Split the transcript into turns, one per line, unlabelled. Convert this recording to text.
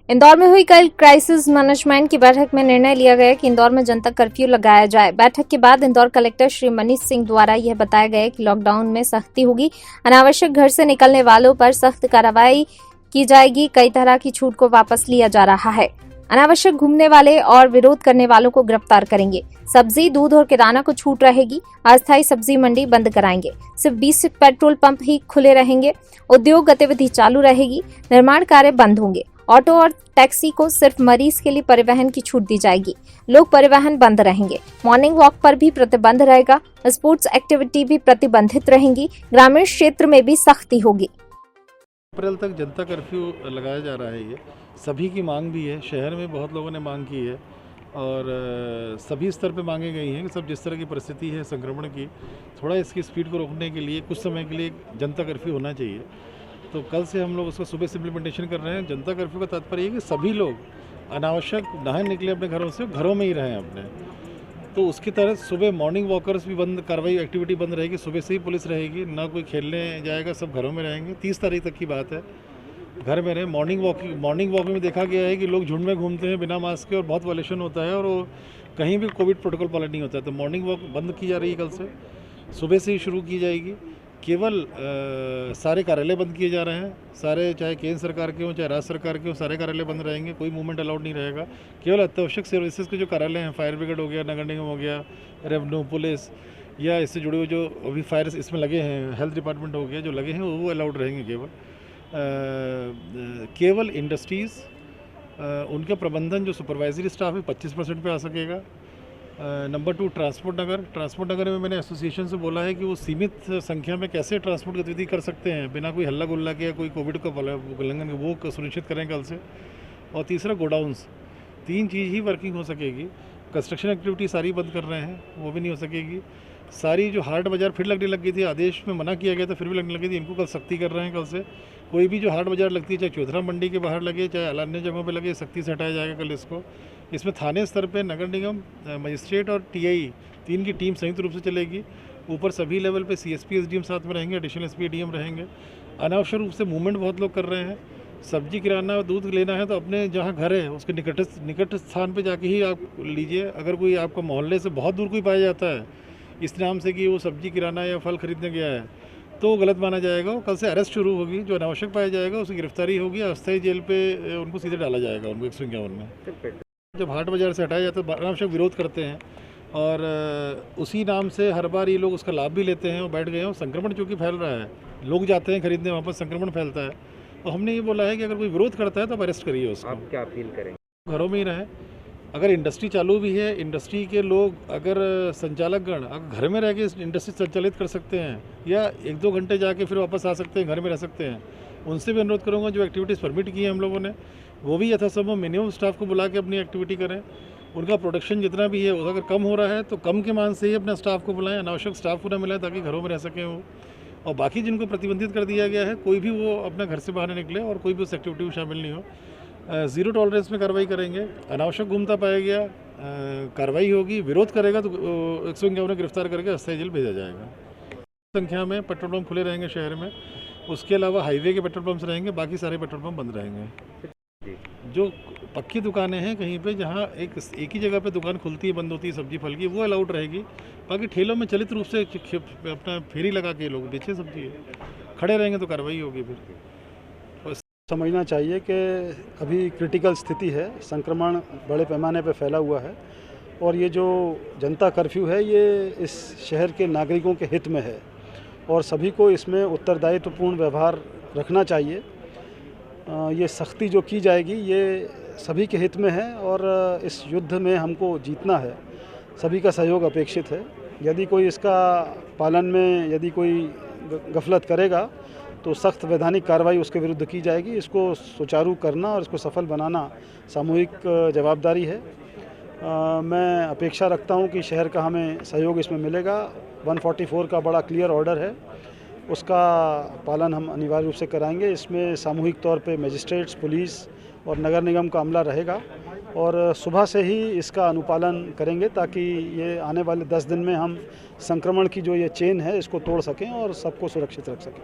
इंदौर में हुई कल क्राइसिस मैनेजमेंट की बैठक में निर्णय लिया गया कि इंदौर में जनता कर्फ्यू लगाया जाए। बैठक के बाद इंदौर कलेक्टर श्री मनीष सिंह द्वारा यह बताया गया कि लॉकडाउन में सख्ती होगी, अनावश्यक घर से निकलने वालों पर सख्त कार्रवाई की जाएगी। कई तरह की छूट को वापस लिया जा रहा है। अनावश्यक घूमने वाले और विरोध करने वालों को गिरफ्तार करेंगे। सब्जी, दूध और किराना को छूट रहेगी। अस्थायी सब्जी मंडी बंद कराएंगे। सिर्फ 20 पेट्रोल पंप ही खुले रहेंगे। उद्योग गतिविधि चालू रहेगी। निर्माण कार्य बंद होंगे। ऑटो और टैक्सी को सिर्फ मरीज के लिए परिवहन की छूट दी जाएगी। लोक परिवहन बंद रहेंगे। मॉर्निंग वॉक पर भी प्रतिबंध रहेगा। स्पोर्ट्स एक्टिविटी भी प्रतिबंधित रहेंगी। ग्रामीण क्षेत्र में भी सख्ती होगी।
अप्रैल तक जनता कर्फ्यू लगाया जा रहा है। ये सभी की मांग भी है। शहर में बहुत लोगों ने मांग की है और सभी स्तर पे मांगे गई हैं कि सब जिस तरह की परिस्थिति है संक्रमण की, थोड़ा इसकी स्पीड को रोकने के लिए कुछ समय के लिए जनता कर्फ्यू होना चाहिए। तो कल से हम लोग उसको सुबह से इम्प्लीमेंटेशन कर रहे हैं। जनता कर्फ्यू का तात्पर्य है कि सभी लोग अनावश्यक ना निकले अपने घरों से, घरों में ही रहें अपने। तो उसकी तरह सुबह मॉर्निंग वॉकर्स भी बंद, कार्रवाई एक्टिविटी बंद रहेगी। सुबह से ही पुलिस रहेगी, ना कोई खेलने जाएगा, सब घरों में रहेंगे। 30 तारीख तक की बात है, घर में रहें। मॉर्निंग वॉक में देखा गया है कि लोग झुंड में घूमते हैं बिना मास्क के और बहुत वायलेशन होता है और वो कहीं भी कोविड प्रोटोकॉल पालन नहीं होता है। तो मॉर्निंग वॉक बंद की जा रही है कल से, सुबह से ही शुरू की जाएगी। केवल सारे कार्यालय बंद किए जा रहे हैं। सारे, चाहे केंद्र सरकार के हों चाहे राज्य सरकार के हों, सारे कार्यालय बंद रहेंगे। कोई मूवमेंट अलाउड नहीं रहेगा। केवल अत्यावश्यक सर्विसेज के जो कार्यालय हैं, फायर ब्रिगेड हो गया, नगर निगम हो गया, रेवेन्यू, पुलिस या इससे जुड़े हुए जो अभी फायर इसमें लगे हैं, हेल्थ डिपार्टमेंट हो गया, जो लगे हैं वो अलाउड रहेंगे। केवल इंडस्ट्रीज़, उनका प्रबंधन जो सुपरवाइजरी स्टाफ है 25% पे आ सकेगा। नंबर 2, ट्रांसपोर्ट नगर में मैंने एसोसिएशन से बोला है कि वो सीमित संख्या में कैसे ट्रांसपोर्ट गतिविधि कर सकते हैं बिना कोई हल्ला गुल्ला के या कोई कोविड का उल्लंघन, वो सुनिश्चित करें कल से। और तीसरा, गोडाउंस, 3 चीज़ ही वर्किंग हो सकेगी। कंस्ट्रक्शन एक्टिविटी सारी बंद कर रहे हैं, वो भी नहीं हो सकेगी। सारी जो हाट बाज़ार फिर लगने लग गई थी, आदेश में मना किया गया था, फिर भी लगने लगी थी, इनको कल सख्ती कर रहे हैं। कल से कोई भी जो हाट बाज़ार लगती है, चाहे चौधरा मंडी के बाहर लगे चाहे अन्य जगहों पे लगे, सख्ती से हटाया जाएगा कल इसको। इसमें थाने स्तर पे नगर निगम, मजिस्ट्रेट और टीआई 3 की टीम संयुक्त रूप से चलेगी। ऊपर सभी लेवल पे सीएसपी एसडीएम साथ में रहेंगे, एडिशनल एसपी एडीएम रहेंगे। अनावश्यक रूप से मूवमेंट बहुत लोग कर रहे हैं। सब्जी, किराना, दूध लेना है तो अपने जहाँ घर है उसके निकट स्थान पे जाके ही आप लीजिए। अगर कोई आपका मोहल्ले से बहुत दूर कोई पाया जाता है इस नाम से कि वो सब्जी, किराना या फल खरीदने गया है, तो गलत माना जाएगा। कल से अरेस्ट शुरू होगी। जो अनावश्यक पाया जाएगा उसकी गिरफ्तारी होगी। अस्थायी जेल पे उनको सीधे डाला जाएगा, उनको 151 में। जब हाट बाज़ार से हटाया जाता है तो अनावश्यक विरोध करते हैं और उसी नाम से हर बार ये लोग उसका लाभ भी लेते हैं और बैठ गए हैं। और संक्रमण चूँकि फैल रहा है, लोग जाते हैं खरीदने, वहाँ पर संक्रमण फैलता है। तो हमने ये बोला है कि अगर कोई विरोध करता है तो आप अरेस्ट करिए उसको।
आप क्या अपील करेंगे?
घरों में ही रहें। अगर इंडस्ट्री चालू भी है, इंडस्ट्री के लोग, अगर संचालकगण अगर घर में रह के इंडस्ट्री संचालित कर सकते हैं या 1-2 घंटे जाके फिर वापस आ सकते हैं, घर में रह सकते हैं, उनसे भी अनुरोध करूँगा जो एक्टिविटीज़ परमिट की है हम लोगों ने, वो भी यथासंभव मिनिमम स्टाफ को बुला के अपनी एक्टिविटी करें। उनका प्रोडक्शन जितना भी है अगर कम हो रहा है तो कम के मान से ही अपना स्टाफ को बुलाएं, अनावश्यक स्टाफ को ना मिलाएं ताकि घरों में रह सकें वो। और बाकी जिनको प्रतिबंधित कर दिया गया है, कोई भी वो अपना घर से बाहर नहीं निकले और कोई भी उस एक्टिविटी में शामिल नहीं हो। 0 टॉलरेंस में कार्रवाई करेंगे। अनावश्यक घूमता पाया गया कार्रवाई होगी। विरोध करेगा तो 151 गिरफ्तार करके अस्थायी जेल भेजा जाएगा। संख्या में पेट्रोल पंप खुले रहेंगे शहर में। उसके अलावा हाईवे के पेट्रोल पंप्स रहेंगे, बाकी सारे पेट्रोल पंप बंद रहेंगे। जो पक्की दुकानें हैं कहीं पे जहाँ एक ही जगह पे दुकान खुलती है, बंद होती है सब्जी फल की, वो अलाउड रहेगी। बाकी ठेलों में चलित रूप से अपना फेरी लगा के लोग बेचे सब्जी खड़े रहेंगे तो कार्रवाई होगी। फिर
समझना चाहिए कि अभी क्रिटिकल स्थिति है, संक्रमण बड़े पैमाने पर फैला हुआ है और ये जो जनता कर्फ्यू है ये इस शहर के नागरिकों के हित में है और सभी को इसमें उत्तरदायित्वपूर्ण व्यवहार रखना चाहिए। ये सख्ती जो की जाएगी ये सभी के हित में है और इस युद्ध में हमको जीतना है। सभी का सहयोग अपेक्षित है। यदि कोई इसका पालन में यदि कोई गफलत करेगा तो सख्त वैधानिक कार्रवाई उसके विरुद्ध की जाएगी। इसको सुचारू करना और इसको सफल बनाना सामूहिक जवाबदारी है। मैं अपेक्षा रखता हूं कि शहर का हमें सहयोग इसमें मिलेगा। 144 का बड़ा क्लियर ऑर्डर है, उसका पालन हम अनिवार्य रूप से कराएंगे। इसमें सामूहिक तौर पे मजिस्ट्रेट्स, पुलिस और नगर निगम का अमला रहेगा और सुबह से ही इसका अनुपालन करेंगे ताकि ये आने वाले 10 दिन में हम संक्रमण की जो ये चेन है इसको तोड़ सकें और सबको सुरक्षित रख सकें।